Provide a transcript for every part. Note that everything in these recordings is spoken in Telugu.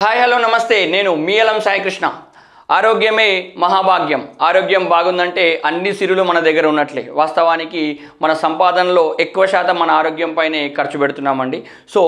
హాయ్ హలో నమస్తే నేను మీ ఎలం సాయి కృష్ణ ఆరోగ్యమే మహాభాగ్యం ఆరోగ్యం బాగుందంటే అన్ని సిరులు మన దగ్గర ఉన్నట్లే వాస్తవానికి మన సంపాదనలో ఎక్కువ శాతం మన ఆరోగ్యం పైనే ఖర్చు పెడుతున్నామండి సో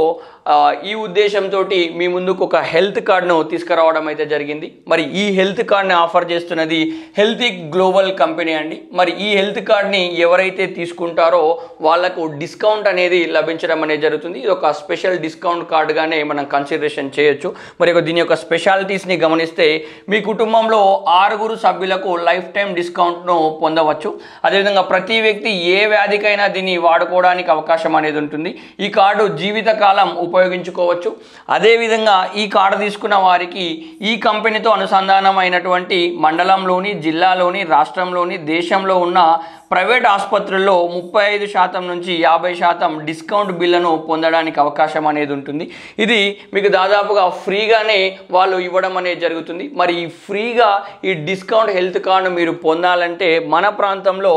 ఈ ఉద్దేశంతో మీ ముందుకు ఒక హెల్త్ కార్డును తీసుకురావడం అయితే జరిగింది మరి ఈ హెల్త్ కార్డ్ని ఆఫర్ చేస్తున్నది హెల్తీ గ్లోబల్ కంపెనీ అండి మరి ఈ హెల్త్ కార్డ్ని ఎవరైతే తీసుకుంటారో వాళ్ళకు డిస్కౌంట్ అనేది లభించడం అనేది జరుగుతుంది ఇది ఒక స్పెషల్ డిస్కౌంట్ కార్డుగానే మనం కన్సిడరేషన్ చేయొచ్చు మరి దీని యొక్క స్పెషాలిటీస్ని గమనిస్తే మీ కుటుంబంలో 6 సభ్యులకు లైఫ్ టైం డిస్కౌంట్ను పొందవచ్చు అదేవిధంగా ప్రతి వ్యక్తి ఏ వ్యాధికైనా దీన్ని వాడుకోవడానికి అవకాశం అనేది ఉంటుంది ఈ కార్డు జీవితకాలం ఉపయోగించుకోవచ్చు అదేవిధంగా ఈ కార్డు తీసుకున్న వారికి ఈ కంపెనీతో అనుసంధానమైనటువంటి మండలంలోని జిల్లాలోని రాష్ట్రంలోని దేశంలో ఉన్న ప్రైవేట్ ఆసుపత్రుల్లో 35% నుంచి 50% డిస్కౌంట్ బిల్లును పొందడానికి అవకాశం అనేది ఉంటుంది ఇది మీకు దాదాపుగా ఫ్రీగానే వాళ్ళు ఇవ్వడం అనేది జరుగుతుంది మరి ఈ ఫ్రీగా ఈ డిస్కౌంట్ హెల్త్ కార్డు మీరు పొందాలంటే మన ప్రాంతంలో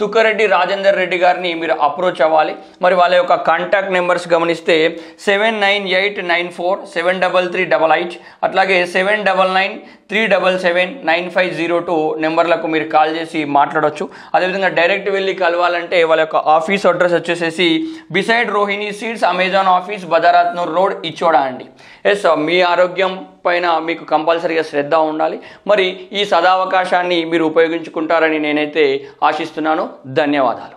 తుక్కరెడ్డి రాజేందర్ రెడ్డి గారిని మీరు అప్రోచ్ అవ్వాలి మరి వాళ్ళ యొక్క కాంటాక్ట్ నెంబర్స్ గమనిస్తే 7989473388 అట్లాగే 7993779502 నెంబర్లకు మీరు కాల్ చేసి మాట్లాడవచ్చు అదేవిధంగా డైరెక్ట్ వెళ్ళి కలవాలంటే వాళ్ళ యొక్క ఆఫీస్ అడ్రస్ వచ్చేసేసి beside Rohini seeds Amazon office బదారాత్నూర్ రోడ్ ఇచ్చోడా అండి ఎస్ మీ ఆరోగ్యం పైన మీకు కంపల్సరీగా శ్రద్ధ ఉండాలి మరి ఈ సదావకాశాన్ని మీరు ఉపయోగించుకుంటారని నేనైతే ఆశిస్తున్నాను ధన్యవాదాలు